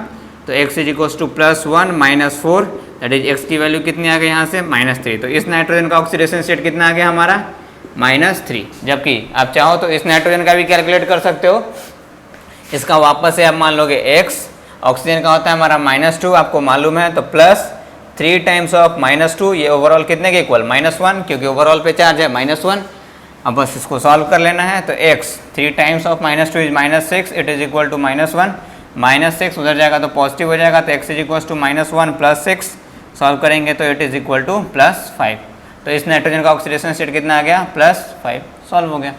तो x is equal to +1 - 4, that is x की वैल्यू कितनी आ गई यहाँ से -3। तो इस नाइट्रोजन का ऑक्सीडेशन स्टेट कितना आ गया हमारा -3। जबकि आप चाहो तो इस नाइट्रोजन का भी कैलकुलेट कर सकते हो। इसका वापस से आप मान लोगे x, ऑक्सीजन का होता है हमारा -2, आपको मालूम है, तो +3 टाइम्स ऑफ -2, ये ओवरऑल कितने के इक्वल -1, क्योंकि ओवरऑल पे चार्ज है -1। अब बस इसको सॉल्व कर लेना है, तो x 3 times of -2 is -6, it is equal to -1, -6 उधर जाएगा तो पॉजिटिव हो जाएगा, तो x is equal to -1 + 6, solve करेंगे तो इट इज इक्वल टू +5। तो इस नाइट्रोजन का ऑक्सीडेशन स्टेट कितना आ गया +5, सॉल्व हो गया।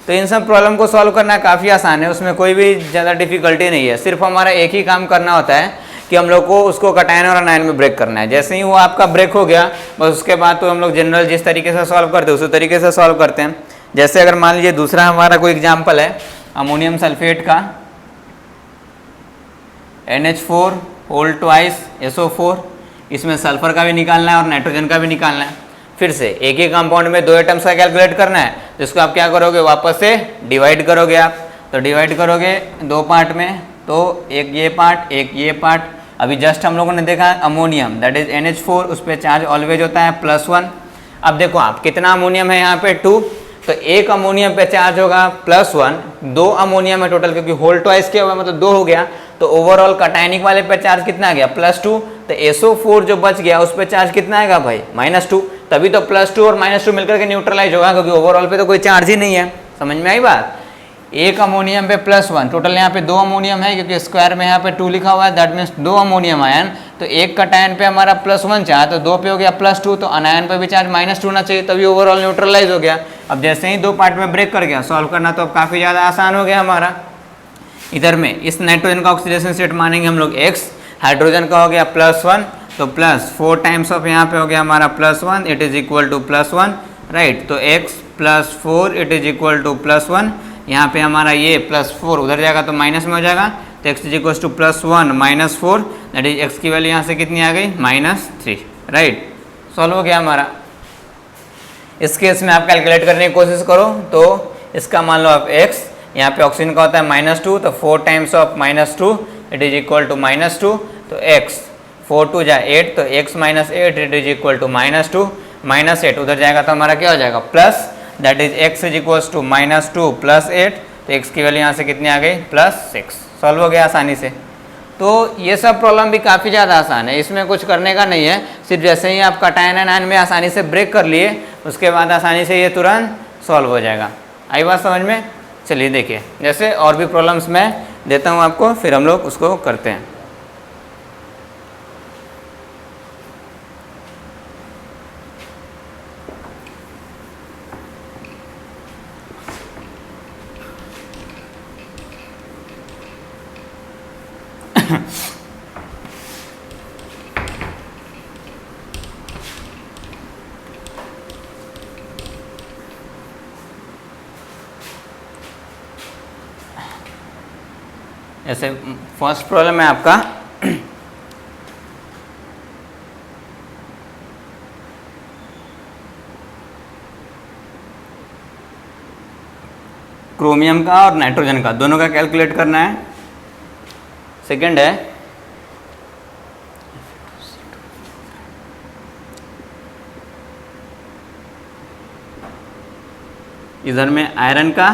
तो इन सब प्रॉब्लम को सॉल्व करना काफ़ी आसान है, उसमें कोई भी ज़्यादा डिफिकल्टी नहीं है। सिर्फ हमारा एक ही काम करना होता है कि हम लोग को उसको कटायन और अनायन में ब्रेक करना है। जैसे ही वो आपका ब्रेक हो गया बस उसके बाद तो हम लोग जनरल जिस तरीके से सॉल्व करते हैं उसी तरीके से सॉल्व करते हैं। जैसे अगर मान लीजिए दूसरा हमारा कोई एग्जाम्पल है अमोनियम सल्फेट का NH4 होल ट्वाइस SO4, इसमें सल्फर का भी निकालना है और नाइट्रोजन का भी निकालना है। फिर से एक ही कंपाउंड में 2 एटम्स का कैलकुलेट करना है, जिसको आप क्या करोगे वापस से डिवाइड करोगे आप। तो डिवाइड करोगे 2 पार्ट में, तो एक ये पार्ट एक ये पार्ट। अभी जस्ट हम लोगों ने देखा अमोनियम दैट इज NH4, उस पर चार्ज ऑलवेज होता है +1। अब देखो आप कितना अमोनियम है यहाँ पे 2, तो एक अमोनियम पे चार्ज होगा +1, 2 अमोनियम है टोटल, क्योंकि होल ट्वाइस क्या हुआ मतलब 2 हो गया, तो ओवरऑल कटायनिक वाले पे चार्ज कितना आ गया +2। तो SO4 जो बच गया उस पर चार्ज कितना आएगा भाई -2, तभी तो +2 और -2 मिलकर के न्यूट्रलाइज होगा, क्योंकि ओवरऑल पे तो कोई चार्ज ही नहीं है। समझ में आई बात। एक अमोनियम पे +1, टोटल यहाँ पे 2 अमोनियम है, क्योंकि स्क्वायर में यहाँ पे 2 लिखा हुआ है, दैट मीन्स 2 अमोनियम आयन। तो एक कटायन पे हमारा +1 चार्ज, तो 2 पे हो गया +2, तो अनायन पे भी चार्ज -2 होना चाहिए, तभी ओवरऑल न्यूट्रलाइज हो गया। अब जैसे ही 2 पार्ट में ब्रेक कर गया, सॉल्व करना तो अब काफ़ी ज़्यादा आसान हो गया हमारा। इधर में इस नाइट्रोजन का ऑक्सीडेशन स्टेट मानेंगे हम लोग x, हाइड्रोजन का हो गया +1, तो +4 टाइम्स ऑफ यहाँ पे हो गया हमारा +1, it is equal to +1, right. तो x + 4 it is equal to +1, यहाँ पे हमारा ये +4 उधर जाएगा तो माइनस में हो जाएगा, तो x is equal to +1 - 4, that is x की वैल्यू यहाँ से कितनी आ गई -3, राइट। सॉल्व हो गया हमारा। इस केस में आप कैलकुलेट करने की कोशिश करो तो इसका मान लो आप x, यहाँ पे ऑक्सीजन का होता है -2, तो 4 times of -2 it is equal to -2, तो x 4 2 जा 8, तो x -8 it is equal to -2, -8 उधर जाएगा तो हमारा क्या हो जाएगा plus, that is x is equal to -2 + 8, तो x की वैल्यू यहाँ से कितनी आ गई +6। सॉल्व हो गया आसानी से। तो ये सब प्रॉब्लम भी काफ़ी ज़्यादा आसान है, इसमें कुछ करने का नहीं है, सिर्फ जैसे ही आप कैटायन एंड आयन में आसानी से ब्रेक कर लिए उसके बाद आसानी से ये तुरंत सॉल्व हो जाएगा। आई बात समझ में? चलिए देखिए, जैसे और भी प्रॉब्लम्स मैं देता हूँ आपको, फिर हम लोग उसको करते हैं। जैसे फर्स्ट प्रॉब्लम है आपका क्रोमियम का और नाइट्रोजन का दोनों का कैलकुलेट करना है। सेकंड है इधर में आयरन का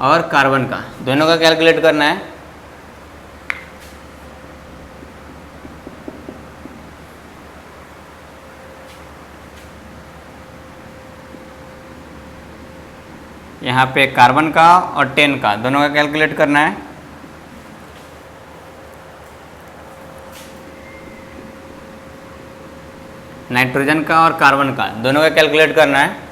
और कार्बन का दोनों का कैलकुलेट करना है। यहाँ पे कार्बन का और 10 का दोनों का कैलकुलेट करना है। नाइट्रोजन का और कार्बन का दोनों का कैलकुलेट करना है।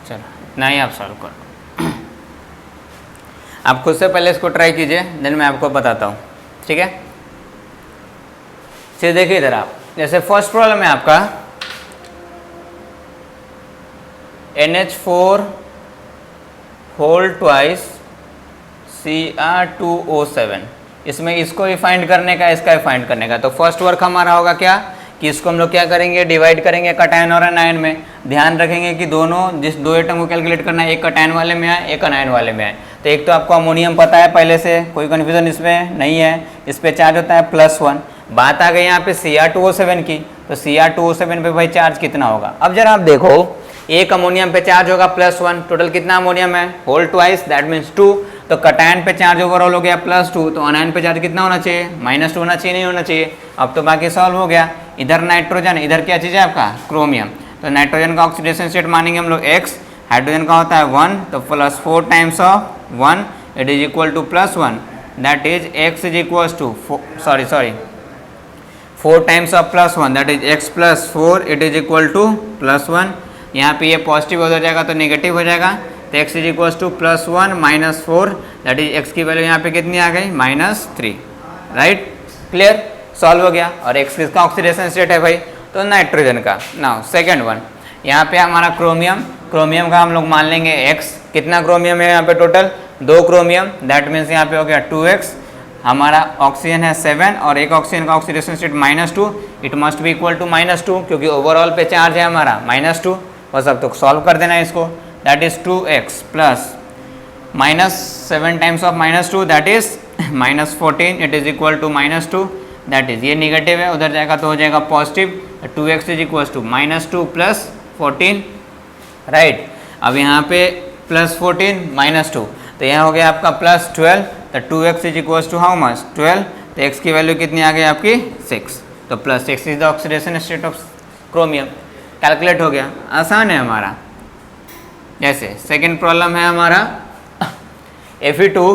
चलो इतना ही आप सॉल्व करो। आप खुद से पहले इसको ट्राई कीजिए, देन मैं आपको बताता हूँ, ठीक है। चलिए देखिए इधर आप, जैसे फर्स्ट प्रॉब्लम है आपका NH4 होल ट्वाइस Cr2O7, इसमें इसको भी फाइंड करने का, इसका भी फाइंड करने का। तो फर्स्ट वर्क हमारा होगा क्या कि इसको हम लोग क्या करेंगे, डिवाइड करेंगे कैटायन और एनायन में। ध्यान रखेंगे कि दोनों जिस दो एटम को कैलकुलेट करना है, एक कैटायन वाले में आए, एक एनायन वाले में आए। तो एक तो आपको अमोनियम पता है पहले से, कोई कन्फ्यूजन इसमें नहीं है, इस पर चार्ज होता है +1। बात आ गई यहाँ पे Cr2O7 की, तो Cr2O7 पे भाई चार्ज कितना होगा। अब जरा आप देखो, एक अमोनियम पे चार्ज होगा +1, टोटल कितना अमोनियम है होल ट्वाइस, दैट मीन्स 2। तो कैटायन पे चार्ज ओवरऑल हो गया +2, तो एनायन पे चार्ज कितना होना चाहिए -2 होना चाहिए, नहीं होना चाहिए। अब तो बाकी सॉल्व हो गया। इधर नाइट्रोजन, इधर क्या चीज़ है आपका क्रोमियम। तो नाइट्रोजन का ऑक्सीडेशन स्टेट मानेंगे हम लोग x, हाइड्रोजन का होता है 1, तो +4 times of 1 it is equal to +1, that is x is equal to 4 times of +1 that is x + 4 it is equal to +1। यहाँ पे ये पॉजिटिव हो जाएगा तो नेगेटिव हो जाएगा, तो x is equal to +1 - 4 that is x की वैल्यू यहाँ पे कितनी आ गई -3, राइट। क्लियर, सॉल्व हो गया। और x किसका ऑक्सीडेशन स्टेट है भाई, तो नाइट्रोजन का। नाउ सेकंड वन, यहाँ पे हमारा क्रोमियम, क्रोमियम का हम लोग मान लेंगे x। कितना क्रोमियम है यहाँ पे टोटल, 2 क्रोमियम, दैट मीन्स यहाँ पे हो गया 2x। हमारा ऑक्सीजन है 7 और एक ऑक्सीजन का oxidation state -2, it must be equal to -2 क्योंकि ओवरऑल पे चार्ज है हमारा -2। बस अब तो सॉल्व कर देना है इसको, that is 2x plus -7 times of -2 that is -14 it is equal to -2, that is ये निगेटिव है, उधर जाएगा तो हो जाएगा positive. 2x is equal to -2 + 14, right. अब यहाँ पे +14 -2, तो यहाँ हो गया आपका +12, तो 2x is equal to how much 12, तो x की वैल्यू कितनी आ गई आपकी 6, तो +6 is the oxidation state of chromium. Calculate हो गया, आसान है हमारा। जैसे सेकंड प्रॉब्लम है हमारा Fe2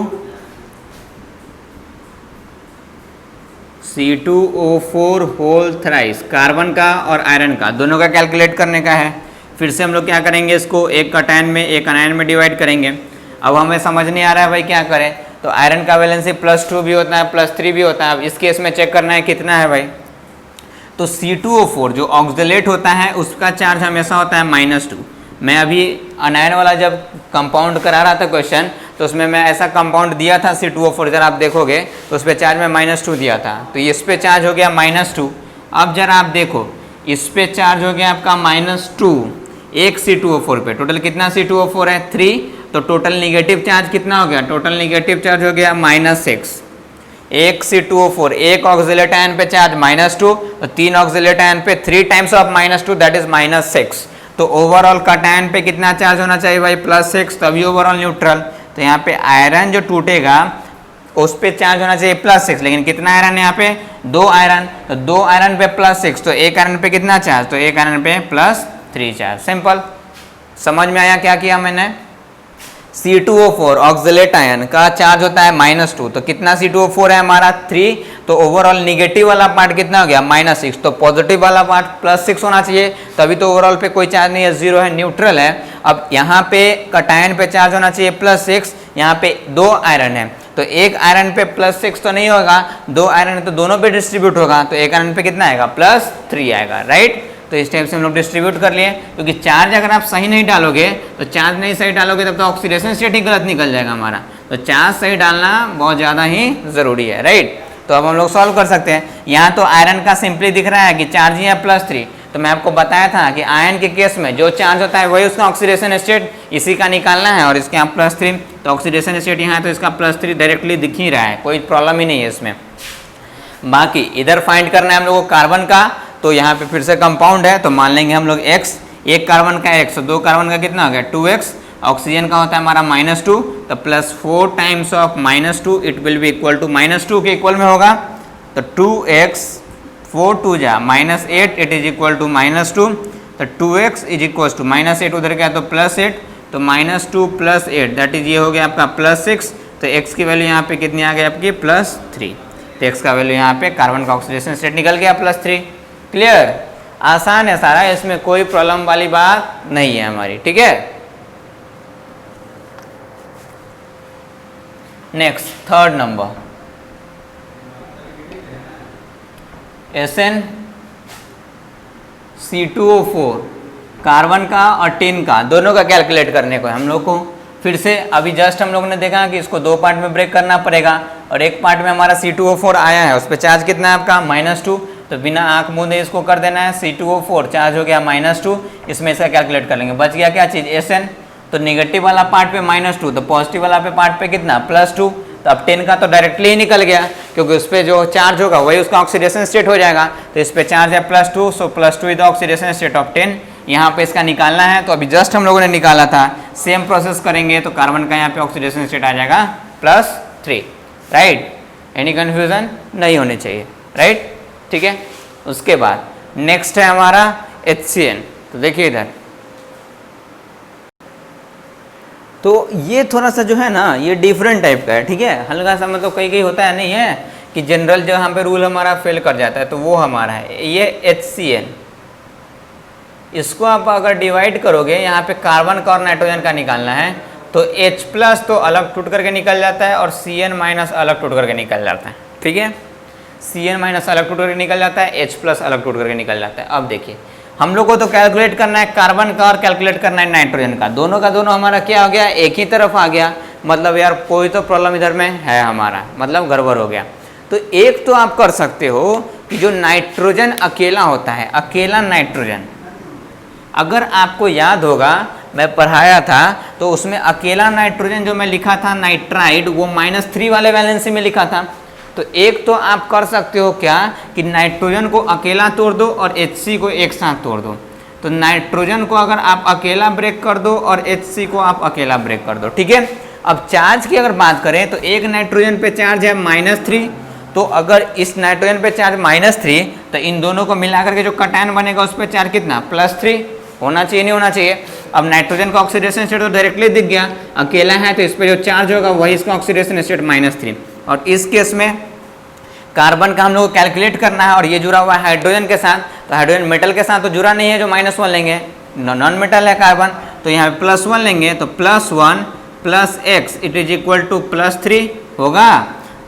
C2O4 whole thrice, carbon का और आयरन का दोनों का कैलकुलेट करने का है। फिर से हम लोग क्या करेंगे, इसको एक कटायन में एक अनायन में डिवाइड करेंगे। अब हमें समझ नहीं आ रहा है भाई क्या करें, तो आयरन का वैलेंसी +2 भी होता है +3 भी होता है। अब इस केस में चेक करना है कितना है भाई, तो C2O4 जो ऑक्सीलेट होता है उसका चार्ज हमेशा होता है -2। मैं अभी अनायन वाला जब कंपाउंड करा रहा था क्वेश्चन, तो उसमें मैं ऐसा कंपाउंड दिया था C2O4, जरा आप देखोगे तो उस पर चार्ज में -2 दिया था, तो इस पे चार्ज हो गया -2। अब जरा आप देखो इस पे चार्ज हो गया आपका -2 एक C2O4 पे, टोटल कितना C2O4 है 3, तो टोटल निगेटिव चार्ज कितना हो गया, टोटल निगेटिव चार्ज हो गया -6। एक C2O4 एक ऑक्सीलेट आयन पे चार्ज -2, तो 3 ऑक्सीलेट आयन पे 3 टाइम्स ऑफ -2 दैट इज -6। तो ओवरऑल कटायन पे कितना चार्ज होना चाहिए भाई +6, तभी ओवरऑल न्यूट्रल। तो यहाँ पे आयरन जो टूटेगा उस पे चार्ज होना चाहिए +6, लेकिन कितना आयरन है यहाँ पे 2 आयरन, तो 2 आयरन पे +6, तो एक आयरन पे कितना चार्ज, तो एक आयरन पे +3 चार्ज। सिंपल, समझ में आया क्या किया मैंने। C2O4 ऑक्सीलेट आयन का चार्ज होता है -2, तो कितना C2O4 है हमारा 3, तो ओवरऑल निगेटिव वाला पार्ट कितना हो गया -6, तो पॉजिटिव वाला पार्ट +6 होना चाहिए, तभी तो ओवरऑल पे कोई चार्ज नहीं है, 0 है, न्यूट्रल है। अब यहाँ पे कटायन पे चार्ज होना चाहिए +6, यहाँ पे 2 आयरन है, तो एक आयरन पे +6 तो नहीं होगा, 2 आयरन है तो दोनों पे डिस्ट्रीब्यूट होगा, तो एक आयरन पे कितना आएगा +3 आएगा, राइट। तो इस टाइप से हम लोग डिस्ट्रीब्यूट कर लिए, क्योंकि चार्ज अगर आप सही नहीं डालोगे, तो चार्ज नहीं सही डालोगे तब तो ऑक्सीडेशन स्टेट ही गलत निकल जाएगा हमारा, तो चार्ज सही डालना बहुत ज़्यादा ही ज़रूरी है, राइट। तो अब हम लोग सॉल्व कर सकते हैं। यहाँ तो आयरन का सिंपली दिख रहा है कि चार्ज ही है +3, तो मैं आपको बताया था कि आयन के केस में जो चार्ज होता है वही उसका ऑक्सीडेशन स्टेट इसी का निकालना है, और इसके यहाँ +3, तो ऑक्सीडेशन स्टेट यहाँ है तो इसका +3 डायरेक्टली दिख ही रहा है, कोई प्रॉब्लम ही नहीं है इसमें। बाकी इधर फाइंड करना है हम लोग को कार्बन का, तो यहाँ पे फिर से कंपाउंड है तो मान लेंगे हम लोग x, एक कार्बन का x, तो 2 कार्बन का कितना हो गया 2x, ऑक्सीजन का होता है हमारा -2, तो +4 times of -2 it will be equal to -2 के इक्वल में होगा, तो 2x 4 2 जा -8 इट इज इक्वल टू -2, तो 2x इज इक्वल टू -8 उधर गया तो +8, तो -2 + 8 दैट इज ये हो गया आपका +6, तो x की वैल्यू यहाँ पे कितनी आ गई आपकी +3, तो x का वैल्यू यहाँ पे कार्बन का ऑक्सीडेशन स्टेट निकल गया +3। क्लियर, आसान है सारा, इसमें कोई प्रॉब्लम वाली बात नहीं है हमारी, ठीक है। Next third number, SnC2O4 carbon का और टिन का दोनों का कैलकुलेट करने को है हम लोग को। फिर से अभी जस्ट हम लोगों ने देखा कि इसको 2 पार्ट में ब्रेक करना पड़ेगा, और एक पार्ट में हमारा C2O4 आया है, उस पर चार्ज कितना है आपका -2, तो बिना आंख मूंदे इसको कर देना है, C2O4 चार्ज हो गया -2, इसमें इसका कैलकुलेट कर लेंगे। बच गया क्या चीज़ Sn, तो निगेटिव वाला पार्ट पे -2, तो पॉजिटिव वाला पे पार्ट पे कितना +2, तो अब 10 का तो डायरेक्टली ही निकल गया, क्योंकि उस पर जो चार्ज होगा वही उसका ऑक्सीडेशन स्टेट हो जाएगा, तो इस पर चार्ज है +2, सो +2 is the oxidation state of 10। यहाँ पे इसका निकालना है, तो अभी जस्ट हम लोगों ने निकाला था, सेम प्रोसेस करेंगे तो कार्बन का यहाँ पे ऑक्सीडेशन स्टेट आ जाएगा +3, राइट। एनी कन्फ्यूजन नहीं होनी चाहिए, राइट, ठीक है। उसके बाद नेक्स्ट है हमारा HCN, तो देखिए इधर, तो ये थोड़ा सा जो है ना ये डिफरेंट टाइप का है, ठीक है, हल्का सा, मतलब कई होता है नहीं है कि जनरल जो यहाँ पे रूल हमारा फेल कर जाता है, तो वो हमारा है ये HCN। इसको आप अगर डिवाइड करोगे, यहाँ पे कार्बन का और नाइट्रोजन का निकालना है, तो H+ तो अलग टूट करके निकल जाता है और CN- अलग टूट करके निकल जाता है, ठीक है। CN- अलग टूट करके निकल जाता है, H+ अलग टूट करके निकल जाता है। अब देखिए हम लोग को तो कैलकुलेट करना है कार्बन का और कैलकुलेट करना है नाइट्रोजन का, दोनों का दोनों हमारा क्या हो गया, एक ही तरफ आ गया, मतलब यार कोई तो प्रॉब्लम इधर में है हमारा, मतलब गड़बड़ हो गया। तो एक तो आप कर सकते हो कि जो नाइट्रोजन अकेला होता है, अकेला नाइट्रोजन, अगर आपको याद होगा मैं पढ़ाया था, तो उसमें अकेला नाइट्रोजन जो मैं लिखा था नाइट्राइड, वो -3 वाले वैलेंसी में लिखा था। तो एक तो आप कर सकते हो क्या कि नाइट्रोजन को अकेला तोड़ दो और Hc को एक साथ तोड़ दो, तो नाइट्रोजन को अगर आप अकेला ब्रेक कर दो और Hc को आप अकेला ब्रेक कर दो, ठीक है। अब चार्ज की अगर बात करें तो एक नाइट्रोजन पे चार्ज है -3, तो अगर इस नाइट्रोजन पे चार्ज -3, तो इन दोनों को मिलाकर के जो कटायन बनेगा उस पर चार्ज कितना +3 होना चाहिए, नहीं होना चाहिए। अब नाइट्रोजन का ऑक्सीडेशन स्टेट तो डायरेक्टली दिख गया, अकेला है तो इस पर जो चार्ज होगा वही इसका ऑक्सीडेशन स्टेट -3। और इस केस में कार्बन का हम लोग को कैलकुलेट करना है, और ये जुड़ा हुआ है हाइड्रोजन के साथ, तो हाइड्रोजन मेटल के साथ तो जुड़ा नहीं है जो -1 लेंगे, नॉन मेटल है कार्बन, तो यहाँ पे +1 लेंगे तो +1 + x it is equal to +3 होगा।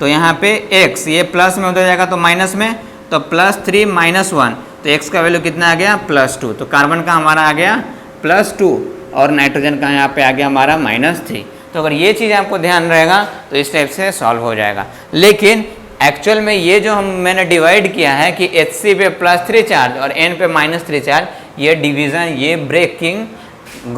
तो यहाँ पे x ये प्लस में उधर जाएगा तो माइनस में, तो +3 - 1, तो x का वैल्यू कितना आ गया +2। तो कार्बन का हमारा आ गया +2 और नाइट्रोजन का यहाँ पे आ गया हमारा -3। तो अगर ये चीज़ आपको ध्यान रहेगा तो इस टाइप से सॉल्व हो जाएगा। लेकिन एक्चुअल में ये जो मैंने डिवाइड किया है कि Hc पे +3 चार्ज और N पे -3 चार्ज, ये डिवीज़न, ये ब्रेकिंग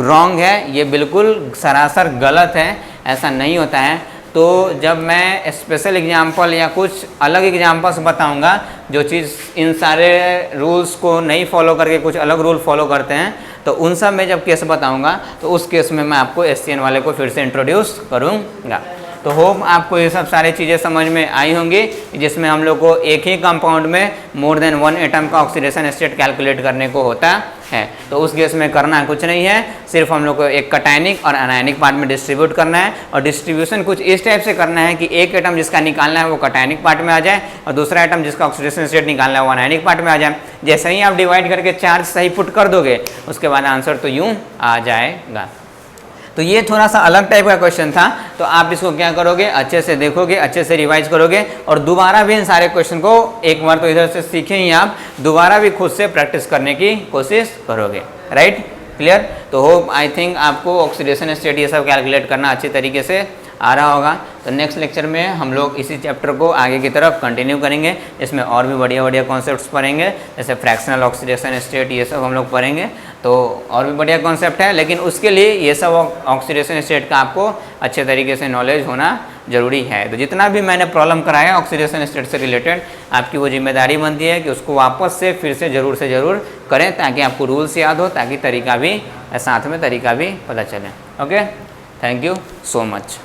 रॉन्ग है, ये बिल्कुल सरासर गलत है, ऐसा नहीं होता है। तो जब मैं स्पेशल एग्जांपल या कुछ अलग एग्जांपल्स बताऊंगा जो चीज़ इन सारे रूल्स को नहीं फॉलो करके कुछ अलग रूल फॉलो करते हैं, तो उन सब में जब केस बताऊंगा तो उस केस में मैं आपको SCN वाले को फिर से इंट्रोड्यूस करूंगा। तो होप आपको ये सब सारी चीज़ें समझ में आई होंगी, जिसमें हम लोग को एक ही कंपाउंड में मोर देन 1 एटम का ऑक्सीडेशन स्टेट कैलकुलेट करने को होता है। तो उस केस में करना कुछ नहीं है, सिर्फ हम लोग को एक कटायनिक और अनायनिक पार्ट में डिस्ट्रीब्यूट करना है, और डिस्ट्रीब्यूशन कुछ इस टाइप से करना है कि एक एटम जिसका निकालना है वो कटायनिक पार्ट में आ जाए और दूसरा एटम जिसका ऑक्सीडेशन स्टेट निकालना है वो अनायनिक पार्ट में आ जाए। जैसे ही आप डिवाइड करके चार्ज सही पुट कर दोगे उसके बाद आंसर तो यूँ आ जाएगा। तो ये थोड़ा सा अलग टाइप का क्वेश्चन था, तो आप इसको क्या करोगे, अच्छे से देखोगे, अच्छे से रिवाइज करोगे और दोबारा भी इन सारे क्वेश्चन को एक बार तो इधर से सीखे ही आप दोबारा भी खुद से प्रैक्टिस करने की कोशिश करोगे। Right, clear. तो होप आई थिंक आपको ऑक्सीडेशन स्टेट ये सब कैलकुलेट करना अच्छे तरीके से आ रहा होगा। तो नेक्स्ट लेक्चर में हम लोग इसी चैप्टर को आगे की तरफ कंटिन्यू करेंगे, इसमें और भी बढ़िया बढ़िया कॉन्सेप्ट्स पढ़ेंगे, जैसे फ्रैक्शनल ऑक्सीडेशन स्टेट ये सब हम लोग पढ़ेंगे। तो और भी बढ़िया कॉन्सेप्ट है, लेकिन उसके लिए ये सब ऑक्सीडेशन स्टेट का आपको अच्छे तरीके से नॉलेज होना जरूरी है। तो जितना भी मैंने प्रॉब्लम कराया ऑक्सीडेशन स्टेट से रिलेटेड, आपकी वो जिम्मेदारी बनती है कि उसको वापस से फिर से ज़रूर करें, ताकि आपको रूल्स याद हो, ताकि तरीका भी साथ में तरीका भी पता चले। Okay, thank you so much.